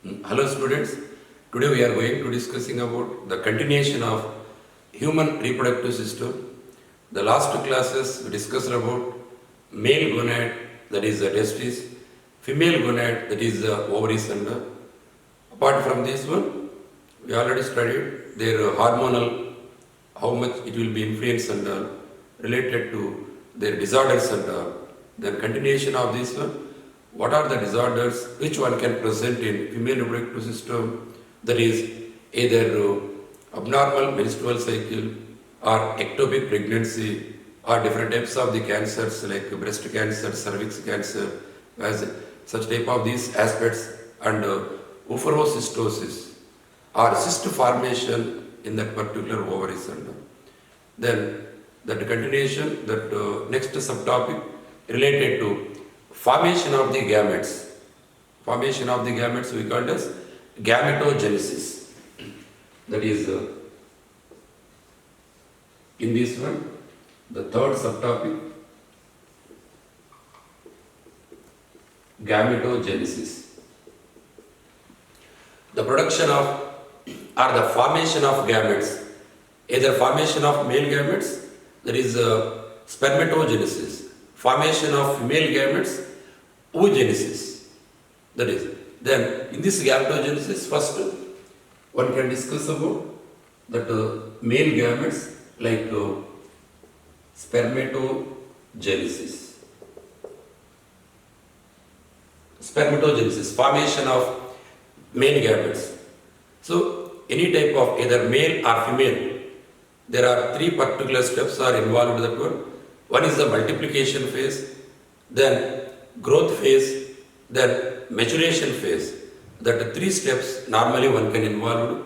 Hello students, today we are going to discussing about the continuation of human reproductive system. The last two classes we discussed about male gonad, that is the testis, female gonad, that is the ovaries, and apart from this one we already studied their hormonal, how much it will be influenced and related to their disorders and then continuation of this one. What are the disorders which one can present in female reproductive system, that is either abnormal menstrual cycle or ectopic pregnancy or different types of the cancers like breast cancer, cervix cancer, as such type of these aspects, and oophocystosis or cyst formation in that particular ovaries, and then that continuation, that next subtopic related to formation of the gametes. Formation of the gametes we call as gametogenesis. That is in this one, the third subtopic, gametogenesis. The production of or the formation of gametes, either formation of male gametes, that is spermatogenesis, formation of female gametes, oogenesis. That is, then in this gametogenesis, first one can discuss about that male gametes like spermatogenesis. Spermatogenesis, formation of male gametes. So any type of either male or female, there are three particular steps are involved in that one. One is the multiplication phase, then growth phase, then maturation phase. That three steps normally one can involve.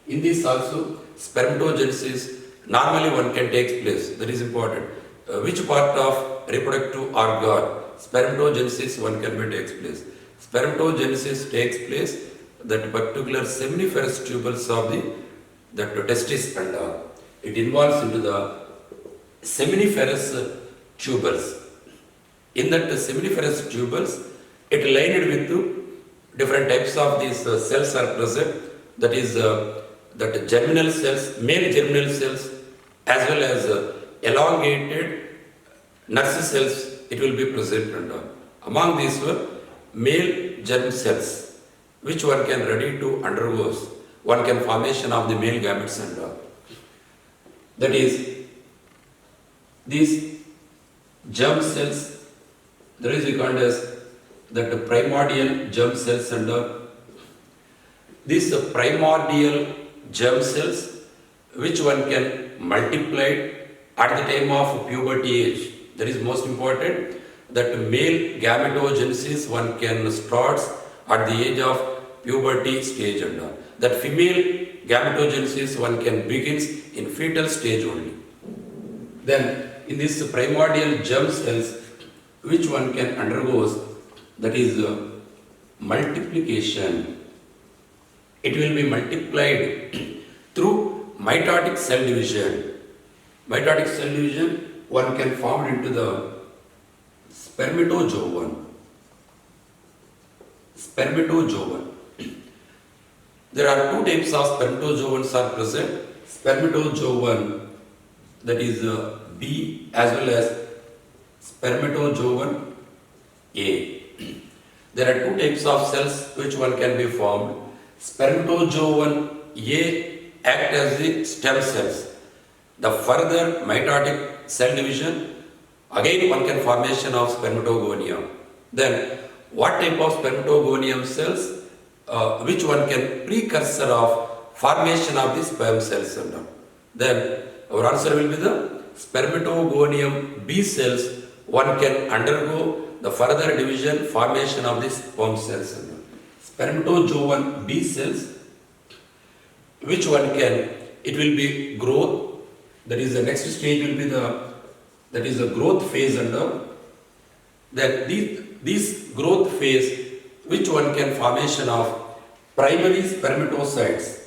In this also, spermatogenesis normally one can take place. That is important. Which part of reproductive organ spermatogenesis one can be takes place? Spermatogenesis takes place that particular seminiferous tubules of the testis, and it involves into the seminiferous tubules. In that seminiferous tubules, it lined with different types of these cells are present. That is that germinal cells, male germinal cells, as well as elongated nurse cells. It will be present, and among these were male germ cells, which one can ready to undergo one can formation of the male gametes, and that is these germ cells. There is called as that primordial germ cells, and these primordial germ cells, which one can multiply at the time of puberty age. That is most important. That male gametogenesis one can start at the age of puberty stage, and that female gametogenesis one can begins in fetal stage only. Then in this primordial germ cells, which one can undergoes, that is multiplication. It will be multiplied through mitotic cell division. Mitotic cell division one can form into the spermatozoon. Spermatozoon. There are two types of spermatozoons are present. Spermatozoon, that is B, as well as spermatozoon A. There are two types of cells which one can be formed. Spermatozoon A act as the stem cells. The further mitotic cell division, again one can formation of spermatogonium. Then what type of spermatogonium cells? Which one can precursor of formation of the sperm cells? Then our answer will be the spermatogonium B cells. One can undergo the further division formation of the sperm cells. Spermatozoon B cells, which one can, it will be growth. That is the next stage will be the growth phase, and that this growth phase, which one can formation of primary spermatocytes.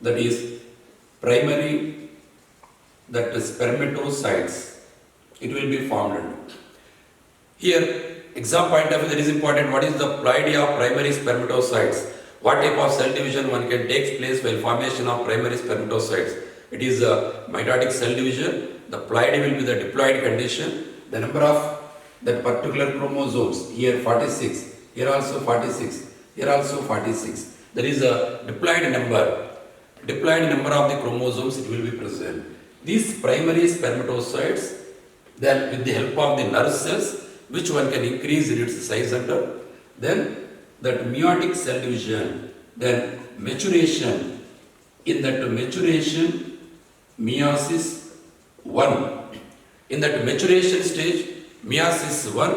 That is primary that spermatocytes, it will be formed. Here exam point of view, that is important. What is the ploidy of primary spermatocytes? What type of cell division one can take place while formation of primary spermatocytes? It is a mitotic cell division. The ploidy will be the diploid condition. The number of that particular chromosomes, here 46, here also 46, here also 46. There is a diploid number. Diploid number of the chromosomes, it will be present. These primary spermatocytes, then with the help of the nerve cells, which one can increase in its size under, then that meiotic cell division, then maturation, in that maturation, meiosis 1. In that maturation stage, meiosis 1,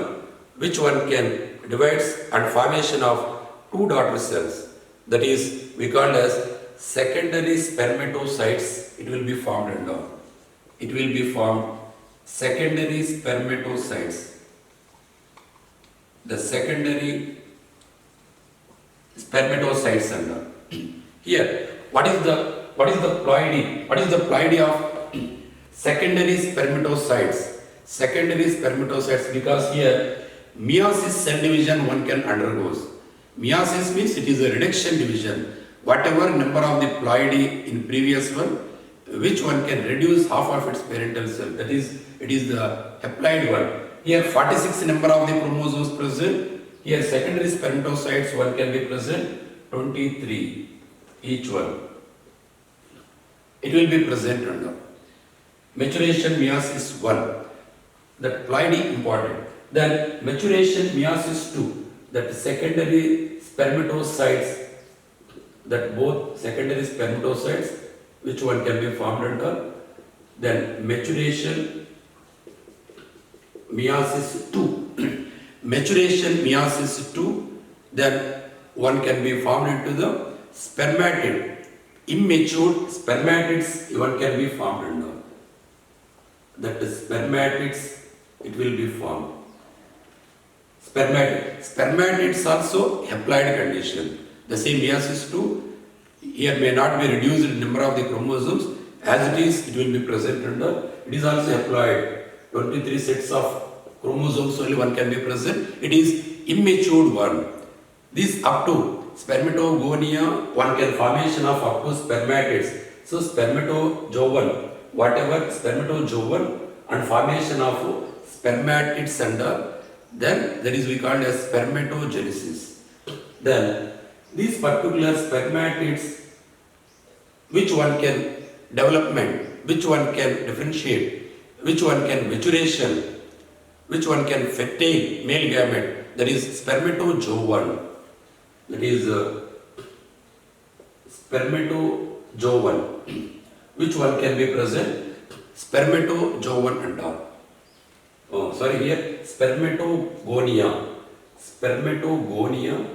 which one can divides and formation of two daughter cells, that is we call as secondary spermatocytes, it will be formed under. It will be formed secondary spermatocytes. The secondary spermatocytes under. Here, what is the ploidy? What is the ploidy of secondary spermatocytes? Secondary spermatocytes, because here meiosis cell division one can undergoes. Meiosis means it is a reduction division. Whatever number of the ploidy in previous one, which one can reduce half of its parental cell. That is, it is the haploid one. Here 46 number of the chromosomes present. Here secondary spermatocytes one can be present, 23 each one. It will be present under maturation meiosis 1. That ploidy important. Then maturation meiosis 2. That secondary spermatocytes, that both secondary spermatocytes, which one can be formed under. Then maturation meiosis 2. Maturation meiosis 2, then one can be formed into the spermatid. Immature spermatids, one can be formed under. That is spermatids, it will be formed. Spermatids also haploid condition. The same meiosis 2, here may not be reduced in number of the chromosomes. As it is, it will be present under. It is also haploid. 23 sets of chromosomes only one can be present. It is immature one. This up to spermatogonia, one can formation of up to spermatids. So spermatozoan, whatever spermatozoan and formation of spermatids under, then that is we call as spermatogenesis. Then these particular spermatids, which one can development, which one can differentiate, which one can maturation, which one can fertile male gamete, that is spermatozoan. That is spermatozoan. Which one can be present? Spermatozoan and all. Oh, sorry, here spermatogonia. Spermatogonia.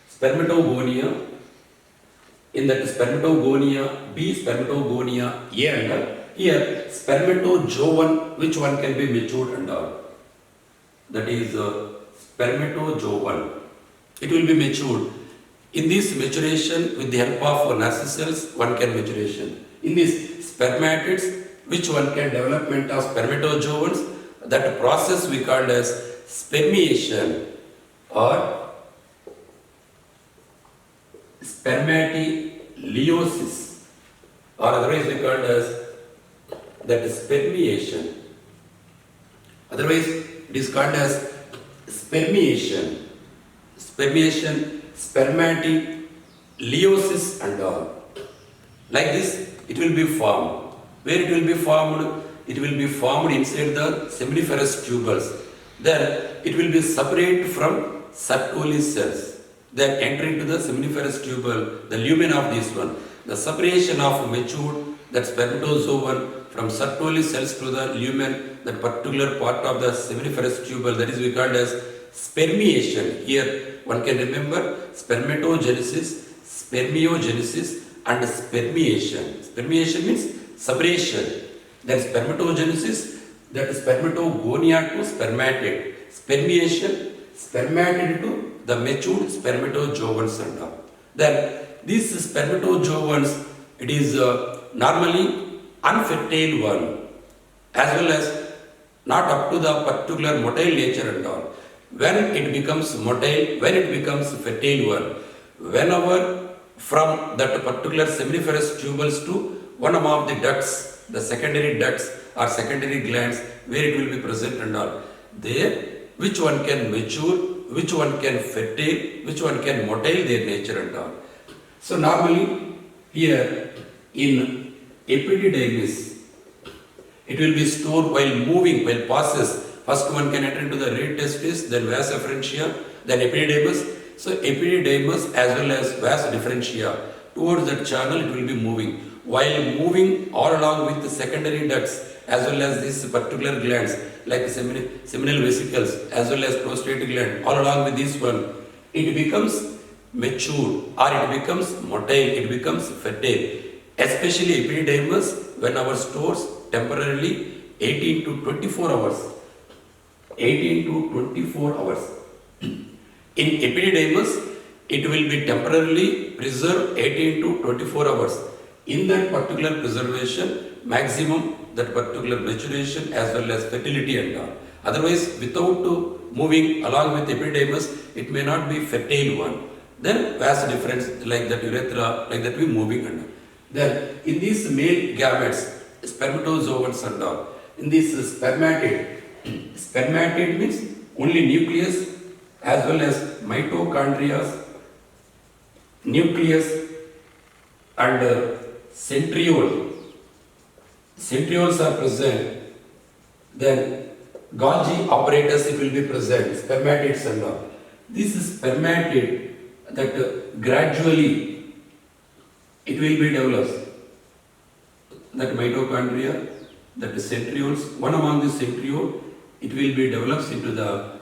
Spermatogonia. In that spermatogonia B, spermatogonia A and all. Here spermatozoan, which one can be matured and all. That is spermatozoan. It will be matured. In this maturation, with the help of nerve cells, one can maturation. In this spermatids, which one can development of spermatozoans, that process we called as spermiation or spermatoleiosis, or otherwise we called as that is spermiation. Otherwise it is called as spermiation. Spermiation, spermatoleiosis and all. Like this it will be formed. Where it will be formed? It will be formed inside the seminiferous tubules. Then it will be separate from Sertoli cells. Then enter into the seminiferous tubule, the lumen of this one. The separation of matured, that spermatozoan from Sertoli cells to the lumen, that particular part of the seminiferous tubule, that is we called as spermiation. Here one can remember spermatogenesis, spermiogenesis and spermiation. Spermiation means separation. Then spermatogenesis, that is spermatogonia to spermatid. Spermiation, spermatid to the matured spermatozoans and all. Then these spermatozoans, it is normally unfertile one, as well as not up to the particular motile nature and all. When it becomes motile, when it becomes fertile one, whenever from that particular seminiferous tubules to one among the ducts, the secondary ducts or secondary glands where it will be present and all, there which one can mature, which one can fertile, which one can motile their nature and all. So normally here in epididymis, it will be stored while moving, while passes. First one can enter into the red testis, then vas efferentia, then epididymis. So epididymis as well as vas differentia, towards that channel it will be moving. While moving all along with the secondary ducts as well as these particular glands like seminal vesicles as well as prostate gland, all along with this one, it becomes mature or it becomes motile, it becomes fertile. Especially epididymis, when our stores temporarily 18 to 24 hours. 18 to 24 hours. In epididymis, it will be temporarily preserved 18 to 24 hours. In that particular preservation, maximum that particular maturation as well as fertility and all. Otherwise, without moving along with epididymis, it may not be fertile one. Then vas difference like that urethra, like that we moving and all. Then in these male gametes, spermatozoans and all, in this spermatid, spermatid means only nucleus as well as mitochondria, nucleus and centriole. Centrioles are present. Then Golgi apparatus it will be present, spermatids and all. This is spermatid that gradually it will be developed. That mitochondria, that is centrioles, one among the centriole, it will be developed into the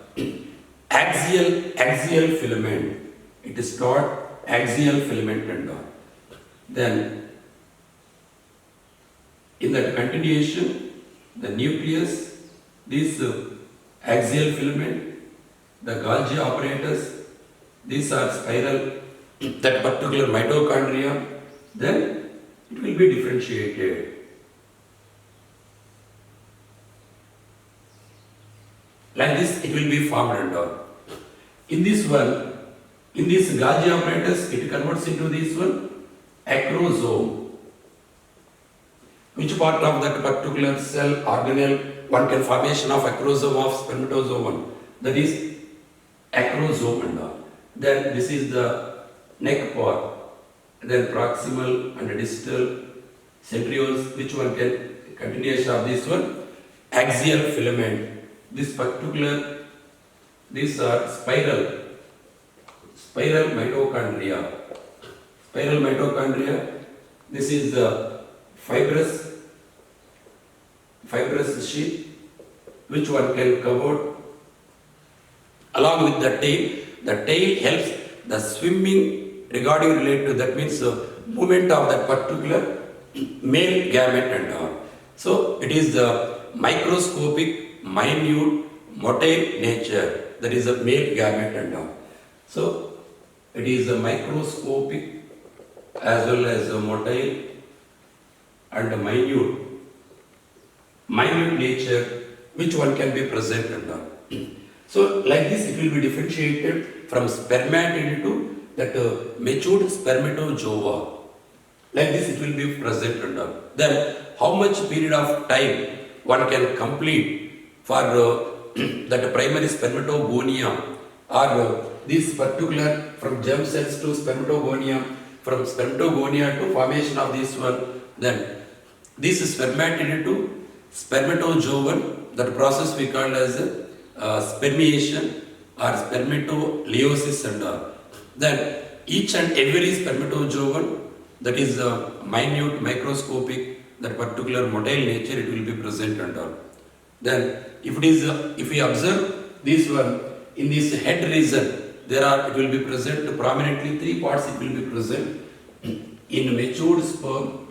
axial filament. It is called axial filament and all. Then in that continuation, the nucleus, this axial filament, the Golgi apparatus, these are spiral, that particular mitochondria, then it will be differentiated. Like this, it will be formed and all. In this one, in this Golgi apparatus, it converts into this one, acrosome. Which part of that particular cell organelle one can formation of acrosome of spermatozoon? That is acrosome and all. Then this is the neck part. Then proximal and distal centrioles, which one can continuation of this one? Axial filament. This particular, these are spiral mitochondria. Spiral mitochondria, this is the fibrous sheath, which one can cover along with the tail. The tail helps the swimming regarding related to, that means movement of that particular male gamete and all. So it is the microscopic, minute, motile nature, that is a male gamete and all. So it is a microscopic as well as a motile and a minute nature, which one can be present and all. So like this it will be differentiated from spermatid to that matured spermatozoa. Like this it will be present and all. Then how much period of time one can complete for that primary spermatogonia or this particular from germ cells to spermatogonia, from spermatogonia to formation of this one, then this is spermatid to spermatozoon, that process we call as spermiation or spermatoleiosis and all. Then each and every spermatozoon, that is minute, microscopic, that particular motile nature, it will be present and all. Then if it is, if we observe this one, in this head region, there are, it will be present prominently, 3 parts it will be present. In matured sperm,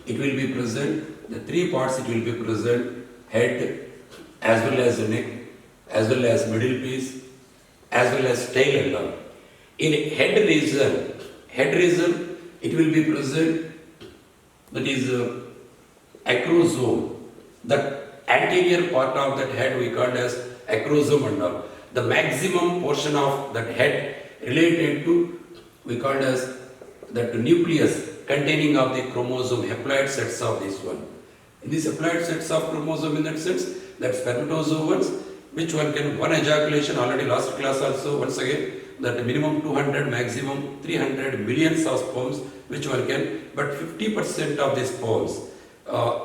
it will be present, the 3 parts it will be present, head, as well as the neck, as well as middle piece, as well as tail and all. In head region, it will be present, that is acrosome, that anterior part of that head we called as acrosome and all. The maximum portion of that head related to we called as that nucleus containing of the chromosome, haploid sets of this one. In these haploid sets of chromosome in that sense, that spermatozoans, which one can, one ejaculation, already last class also, once again, that minimum 200, maximum 300 millions of sperms, which one can, but 50% of these sperms,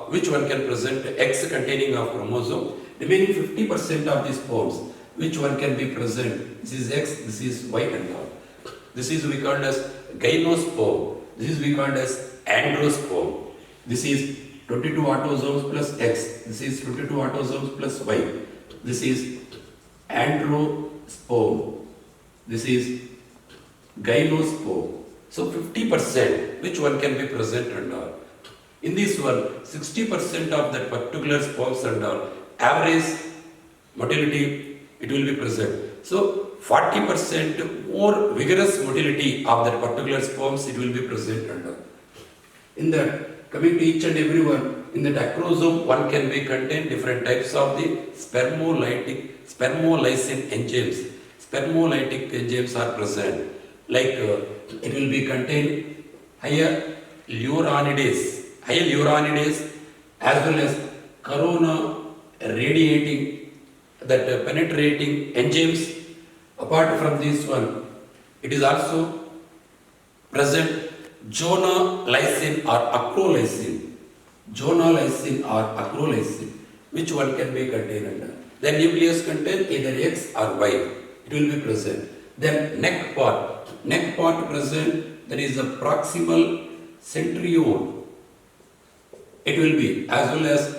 which one can present X containing of chromosome, remaining 50% of these sperms, which one can be present, this is X, this is Y and all. This is we called as gynosperm, this is we called as androsperm, this is 22 autosomes plus X, this is 22 autosomes plus Y, this is androsperm, this is gynosperm. So 50% which one can be present and all. In this one, 60% of that particular sperms and all, average motility it will be present. So 40% more vigorous motility of that particular sperms it will be present and all. In that, coming to each and every one, in that acrosome one can be contain different types of the spermolysin enzymes. Spermolytic enzymes are present. Like it will be contain higher uranidase as well as corona radiating that penetrating enzymes. Apart from this one, it is also present jonalysin or acrolysin. Jonalysin or acrolysin, which one can be contained under. Then nucleus contain either X or Y. It will be present. Then neck part present, that is the proximal centriole. It will be as well as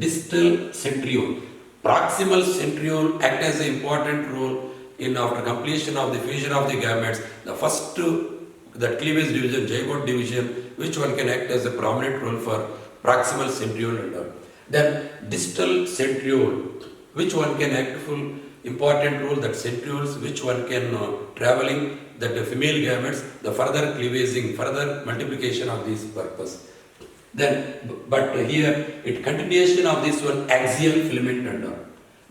distal centriole. Proximal centriole act as an important role in after completion of the fusion of the gametes. The first that cleavage division, zygote division, which one can act as a prominent role for proximal centriole and all. Then distal centriole, which one can act full important role, that centrioles which one can traveling that the female gametes, the further cleavaging, further multiplication of this purpose. Then, but here it continuation of this one axial filament and all.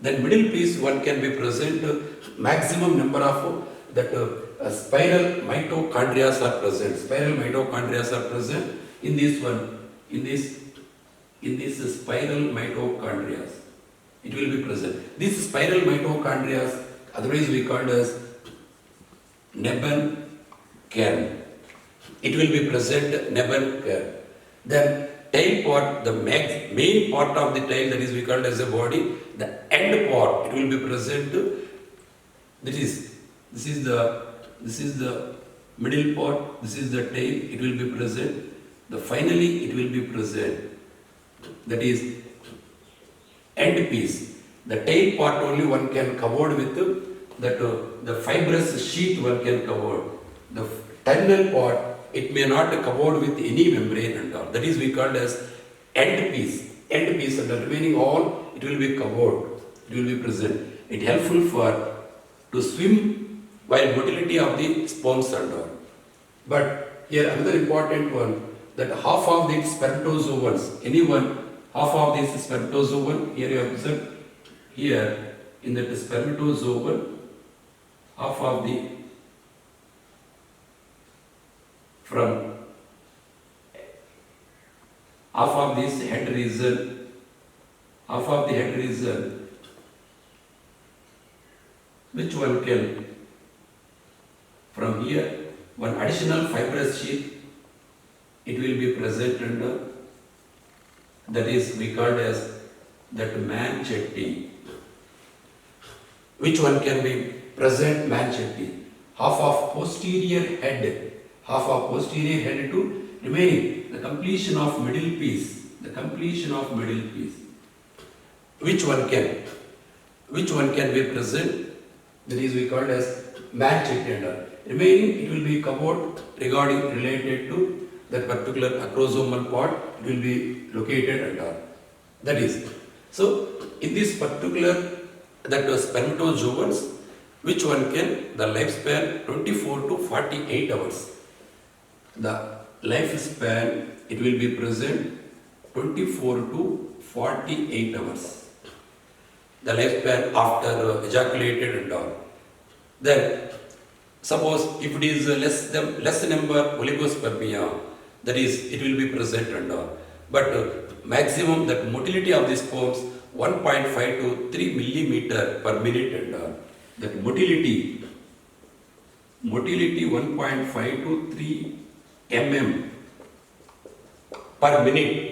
Then middle piece one can be present maximum number of that spiral mitochondria are present. Spiral mitochondria are present in this one, in this spiral mitochondria. It will be present. This spiral mitochondria, otherwise we called as Neben kern. It will be present Neben kern. Then tail part, the main part of the tail, that is we called as a body, the end part, it will be present. This is the middle part, this is the tail, it will be present. Finally it will be present. That is end piece. The tail part only one can cover with the fibrous sheet one can cover. The terminal part it may not covered with any membrane and all. That is we called as end piece. End piece and the remaining all it will be covered. It will be present. It helpful for to swim while motility of the sperms and all. But here another important one, that half of the spermatozoans, half of this spermatozoan, here you observe, here in that spermatozoan, half of the half of this head region, which one can, from here, one additional fibrous sheath, it will be present under, that is we called as that manchetti. Which one can be present manchetti? Half of posterior head to remaining the completion of middle piece. Which one can be present? That is we called as manchetti. Remaining it will be covered related to that particular acrosomal part. It will be located and all. That is so in this particular that spermatozoans, which one can the lifespan 24 to 48 hours. The lifespan it will be present 24 to 48 hours. The lifespan after ejaculated and all. Then, suppose if it is less number oligospermia, that is, it will be present and all. But maximum that motility of the sperms 1.5 to 3 millimeter per minute and all. That motility 1.5 to 3 mm per minute.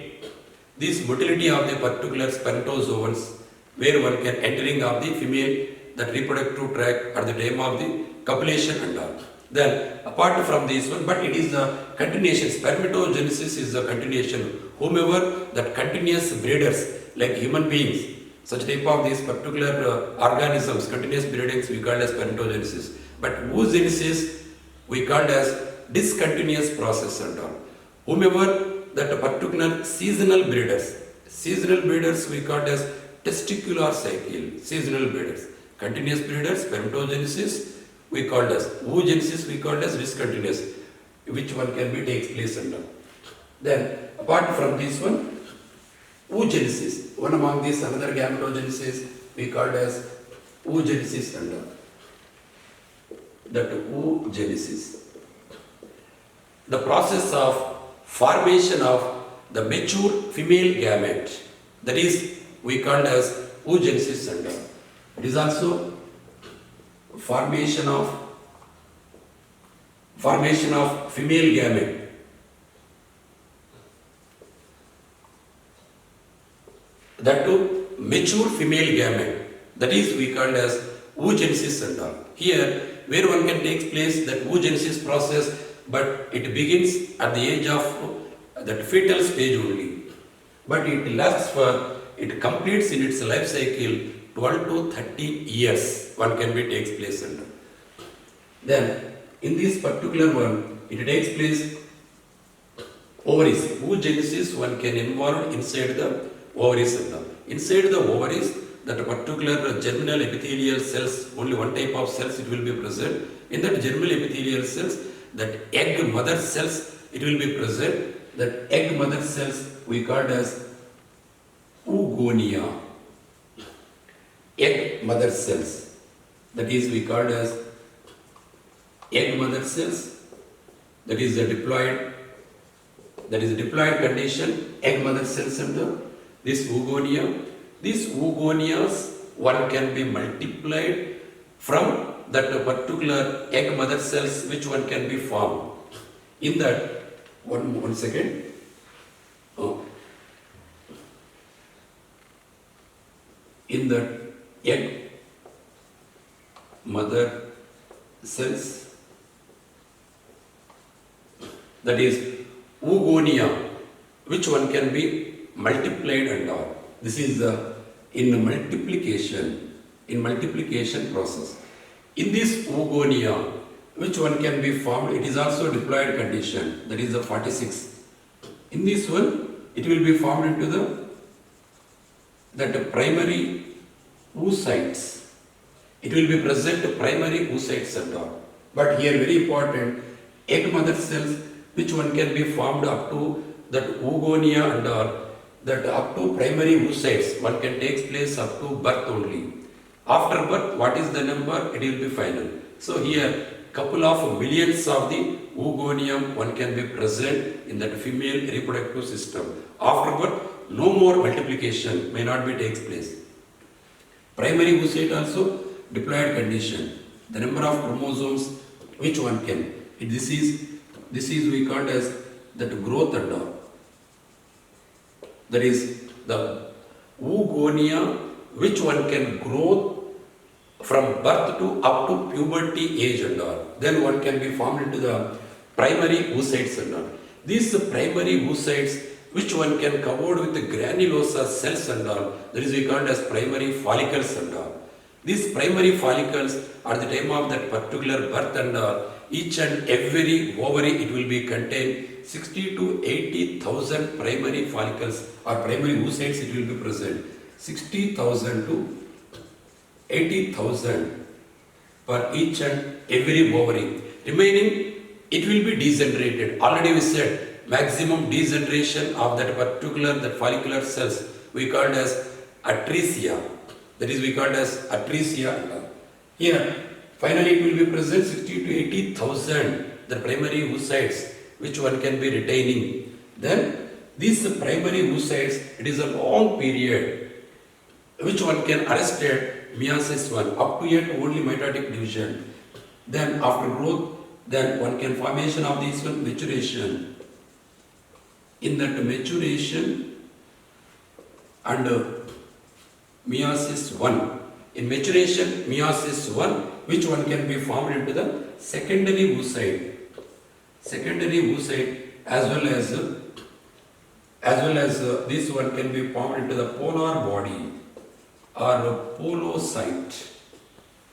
This motility of the particular spermatozoans where one can entering of the female that reproductive tract at the time of the copulation and all. Then apart from this one, but it is the continuation, spermatogenesis is the continuation. Whomever that continuous breeders like human beings, such type of these particular organisms, continuous breedings we call as spermatogenesis. But oogenesis we called as discontinuous process and all. Whomever that particular seasonal breeders we called as testicular cycle, seasonal breeders. Continuous breeders, spermatogenesis we called as oogenesis, we called as discontinuous, which one can be takes place under. Then apart from this one, oogenesis, one among these another gametogenesis we called as oogenesis under. That oogenesis, the process of formation of the mature female gamete, that is we called as oogenesis under. It is also formation of female gamete. That too mature female gamete, that is we called as oogenesis and all. Here where one can take place that oogenesis process, but it begins at the age of that fetal stage only, but it completes in its life cycle 12 to 13 years one can be takes place under. Then in this particular one it takes place ovaries. Oogenesis one can involve inside the ovaries and all. Inside the ovaries that particular germinal epithelial cells, only one type of cells it will be present. In that germinal epithelial cells, that egg mother cells it will be present. That egg mother cells we called as oogonia. Egg mother cells, that is we called as egg mother cells, that is the diploid condition, egg mother cells under this oogonia. These oogonias one can be multiplied from that particular egg mother cells which one can be formed. In that, one second. In that egg mother cells, that is oogonia, which one can be multiplied and all. This is in multiplication process. In this oogonia, which one can be formed, it is also diploid condition, that is the 46. In this one, it will be formed into that primary oocytes. It will be present primary oocytes and all. But here very important, egg mother cells, which one can be formed up to that oogonia and all. That up to primary oocytes, one can take place up to birth only. After birth, what is the number? It will be final. So here, couple of millions of the oogonium one can be present in that female reproductive system. After birth, no more multiplication may not be takes place. Primary oocyte also diploid condition. The number of chromosomes, which one can? This is we called as that growth and all. That is the oogonia, which one can grow from birth to up to puberty age and all. Then one can be formed into the primary oocytes and all. These primary oocytes, which one can covered with the granulosa cells and all, that is we called as primary follicles and all. These primary follicles at the time of that particular birth and all, each and every ovary it will be contain 60 to 80,000 primary follicles or primary oocytes it will be present. 60,000 to 80,000 per each and every ovary. Remaining, it will be degenerated. Already we said maximum degeneration of that particular follicular cells we called as atresia. That is, we called as atresia. Here, finally, it will be present 60 to 80,000 the primary oocytes which one can be retaining. Then these primary oocytes, it is a long period which one can arrested meiosis 1 up to yet only mitotic division. Then after growth, then one can formation of this one maturation. In that maturation and meiosis 1. In maturation, meiosis 1, which one can be formed into the secondary oocyte. Secondary oocyte as well as this one can be formed into the polar body or polocyte.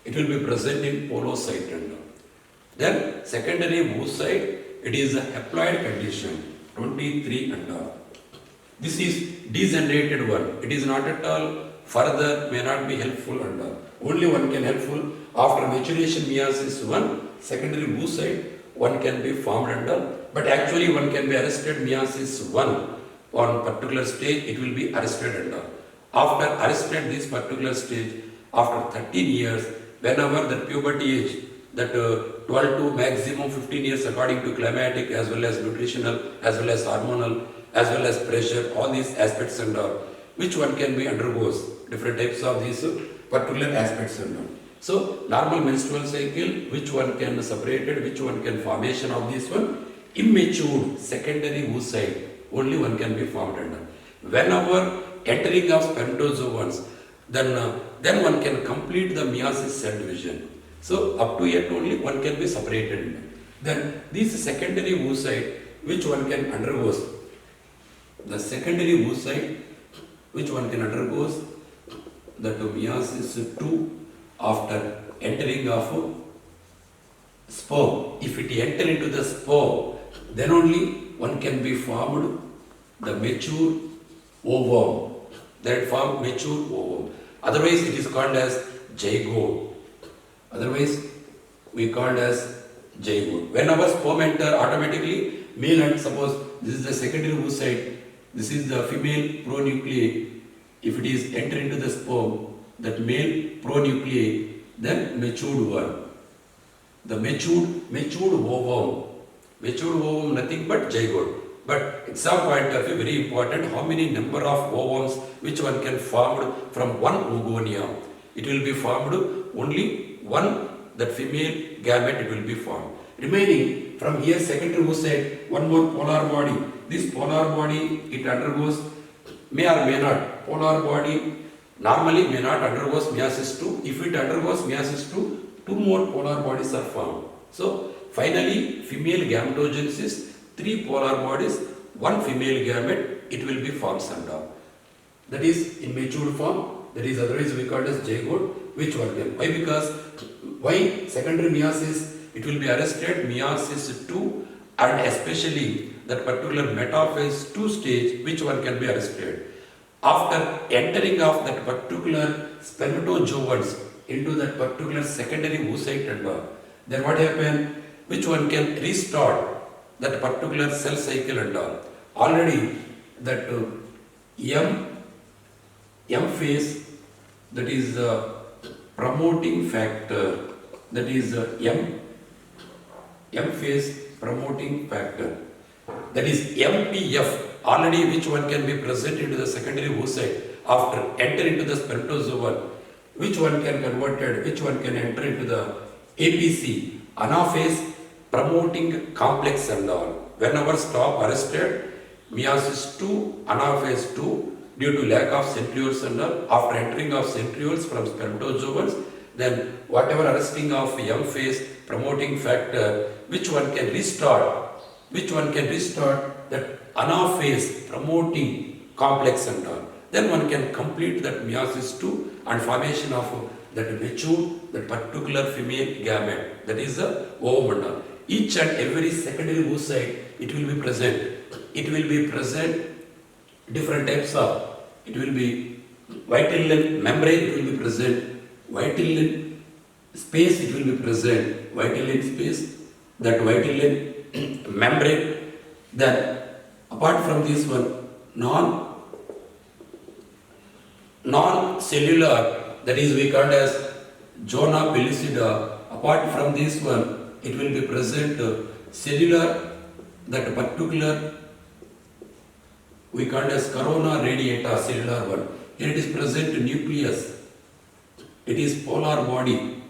It will be present in polocyte. Then secondary oocyte, it is a haploid condition, 23 and all. This is degenerated one. It is not at all further, may not be helpful and all. Only one can helpful after maturation meiosis 1, secondary oocyte, one can be formed and all. But actually one can be arrested meiosis 1 on particular stage, it will be arrested and all. After arrested this particular stage, after 13 years, whenever the puberty age, that 12 to maximum 15 years according to climatic as well as nutritional as well as hormonal as well as pressure, all these aspects and all, which one can be undergoes different types of these particular aspects and all. So normal menstrual cycle, which one can separated, which one can formation of this one, immature secondary oocyte, only one can be formed and all. Whenever entering of spermatozoans, then one can complete the meiosis cell division. So up to yet only one can be separated. Then this secondary oocyte, which one can undergoes, the secondary oocyte, which one can undergoes the meiosis 2 after entering of sperm. If it enter into the sperm, then only one can be formed the mature ovum. That form mature ovum. Otherwise it is called as zygote. Otherwise we called as zygote. Whenever sperm enter, automatically male, and suppose this is the secondary oocyte, this is the female pronuclei. If it is enter into the sperm, that male pronuclei, then matured one. The matured ovum, nothing but zygote. But exam point of view, very important, how many number of ovums which one can formed from one oogonia. It will be formed only one, that female gamete it will be formed. Remaining from here secondary oocyte, one more polar body. This polar body, it undergoes, may or may not, polar body normally may not undergoes meiosis 2. If it undergoes meiosis 2, two more polar bodies are formed. So finally female gametogenesis, 3 polar bodies, 1 female gamete, it will be formed sometime. That is in matured form, that is otherwise we call it as zygote, which one can. Why? Because why secondary meiosis, it will be arrested meiosis 2 and especially that particular metaphase 2 stage, which one can be arrested. After entering of that particular spermatozoans into that particular secondary oocyte and all, then what happen? Which one can restart that particular cell cycle and all. Already that M phase, that is the promoting factor, that is M phase promoting factor, that is MPF, already which one can be present into the secondary oocyte after enter into the spermatozoa, which one can converted, which one can enter into the APC, anaphase promoting complex and all. Whenever stop arrested, meiosis 2, anaphase 2, due to lack of centrioles and all, after entering of centrioles from spermatozoans, then whatever arresting of M phase promoting factor, which one can restart that anaphase promoting complex and all. Then one can complete that meiosis 2 and formation of that mature, that particular female gamete, that is the ovum and all. Each and every secondary oocyte, it will be present. It will be present different types of, it will be vitelline membrane, it will be present, vitelline space, it will be present, vitelline space, that vitelline membrane. Then apart from this one, non-cellular, that is we called as zona pellucida. Apart from this one, it will be present cellular, that particular we called as corona radiata, cellular one. Here it is present nucleus. It is polar body.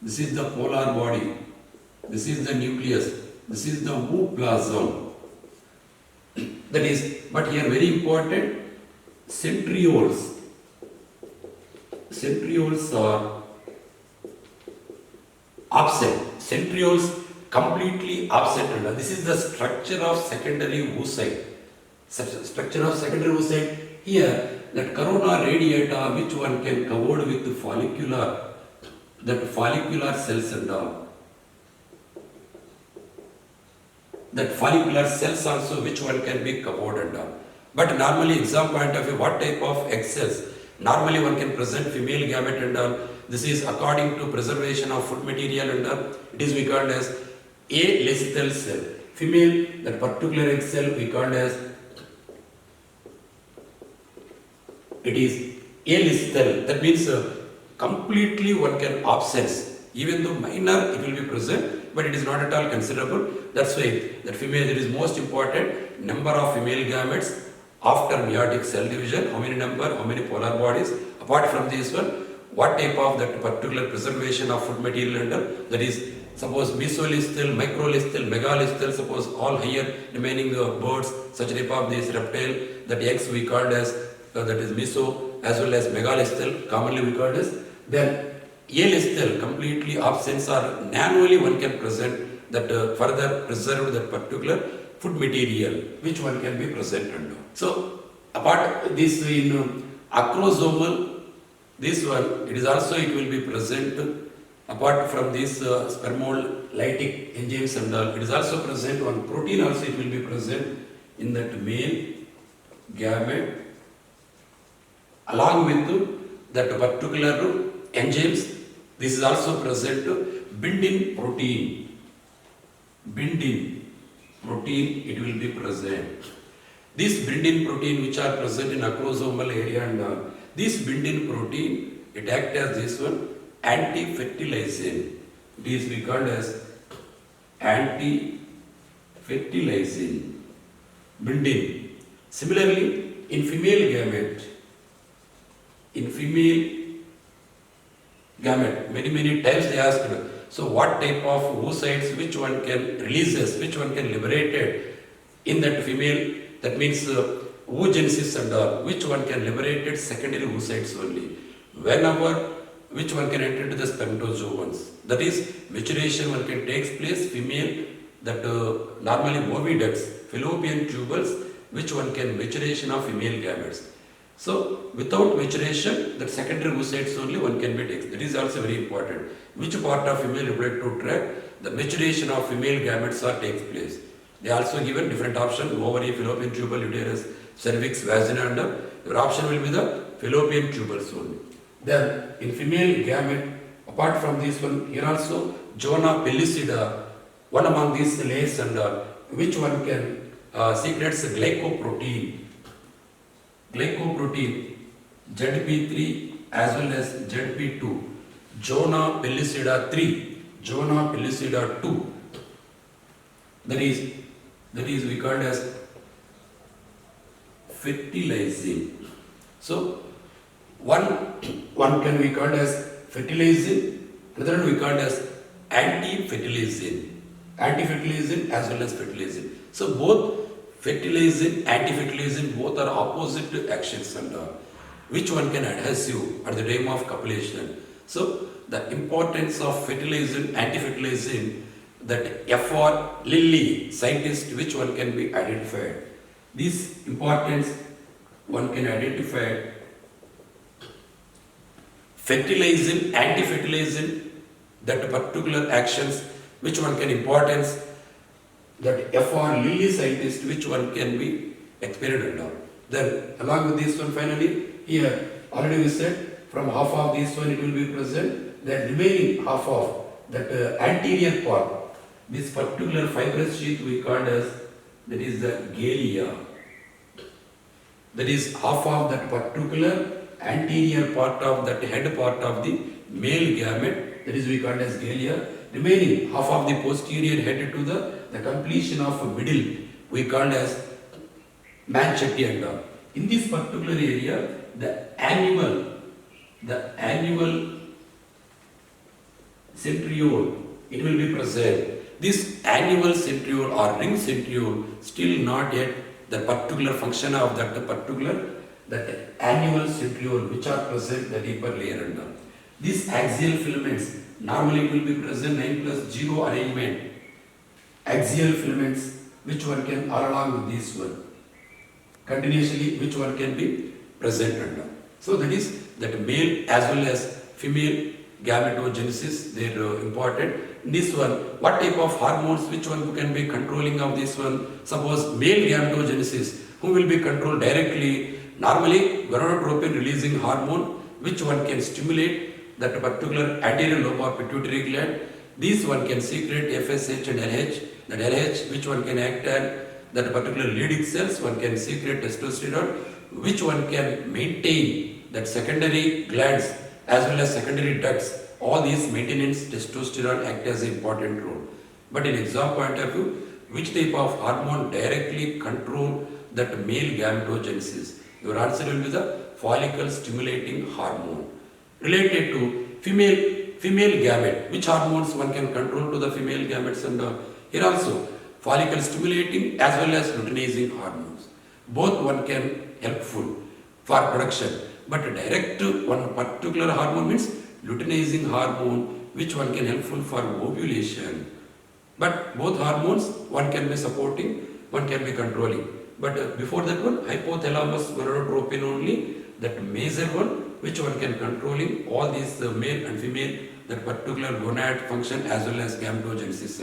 This is the polar body. This is the nucleus. This is the ooplasm. That is, but here very important, centrioles. Centrioles are absent. Centrioles completely absent. This is the structure of secondary oocyte. Structure of secondary oocyte. Here, that corona radiata, which one can covered with follicular, that follicular cells and all. That follicular cells also, which one can be covered and all. But normally, exam point of view, what type of egg cells? Normally, one can present female gamete and all. This is according to preservation of food material and all. It is we called as alethal cell. Female, that particular egg cell we called as, it is alethal. That means completely one can absence. Even though minor, it will be present, but it is not at all considerable. That's why that female, it is most important, number of female gametes after meiotic cell division, how many number, how many polar bodies. Apart from this one, what type of that particular preservation of food material under, that is suppose mesolethal, microlethal, megalethal, suppose all higher remaining birds, such type of this reptile, that eggs we called as, that is meso, as well as megalethal, commonly we called as, then alethal, completely absence or manually one can present that further preserve that particular food material, which one can be present under. So, apart this in acrosomal, this one, it is also, it will be present, apart from this spermolytic enzymes and all, it is also present on protein also, it will be present in that male gamete, along with that particular enzymes. This is also present binding protein. Binding protein, it will be present. This binding protein which are present in acrosomal area and this binding protein, it acts as this one anti-fertilizing. It is we called as anti-fertilizing binding. Similarly, in female gamete, many times they asked, so what type of oocytes, which one can releases, which one can liberated in that female, that means oogenesis and all, which one can liberated secondary oocytes only. Whenever, which one can enter into the spermatozoans. That is, maturation one can take place, female, that normally oviducts, fallopian tubules, which one can maturation of female gametes. So, without maturation, that secondary oocytes only one can be taken. That is also very important. Which part of female reproductive tract, the maturation of female gametes are takes place. They are also given different options, ovary, fallopian tubule, uterus, cervix, vagina, and your option will be the fallopian tubules only. Then, in female gamete, apart from this one, here also, zona pellucida, one among these layers and which one can secretes glycoprotein. Glycoprotein ZP3 as well as ZP2, zona pellucida 3, zona pellucida 2. That is we called as fertilizing. So one can be called as fertilizing, another one we called as anti-fertilizing. Anti-fertilizing as well as fertilizing. So both fertilizing, anti-fertilizing, both are opposite actions and which one can adhesive at the time of copulation. So the importance of fertilizing, anti-fertilizing, that FR Lilly scientist, which one can be identified. This importance one can identify fertilizing, anti-fertilizing, that particular actions, which one can importance, that FR Lilly scientist, which one can be experimented on. Then along with this one finally, here already we said from half of this one it will be present, the remaining half of that anterior part, this particular fibrous sheath we called as, that is the galea. that is half of that particular anterior part of that head part of the male gamete, that is we call as galea. Remaining half of the posterior head to the completion of middle, we call as manchetianda. In this particular area, the annual centriole, it will be present. This annual centriole or ring centriole still not yet the particular function of that annual centriole which are present the deeper layer under. These axial filaments normally it will be present 9+0 arrangement. Axial filaments, which one can all along with this one continuously, which one can be present under. So that is that male as well as female gametogenesis, they are important. This one, what type of hormones, which one can be controlling of this one? Suppose male gametogenesis, who will be controlled directly? Normally, gonadotropin releasing hormone, which one can stimulate that particular anterior lobe of pituitary gland. This one can secrete FSH and LH. That LH, which one can act on that particular Leydig cells, one can secrete testosterone, which one can maintain that secondary glands as well as secondary ducts. All these maintenance testosterone act as an important role. But in exam point of view, which type of hormone directly control that male gametogenesis? Your answer will be the follicle stimulating hormone. Related to female gamete, which hormones one can control to the female gametes? And here also follicle stimulating as well as luteinizing hormones. Both one can helpful for production. But direct to one particular hormone means luteinizing hormone, which one can helpful for ovulation. But both hormones, one can be supporting, one can be controlling. But before that one, hypothalamus gonadotropin only, that major one, which one can controlling all these male and female, that particular gonad function as well as gametogenesis.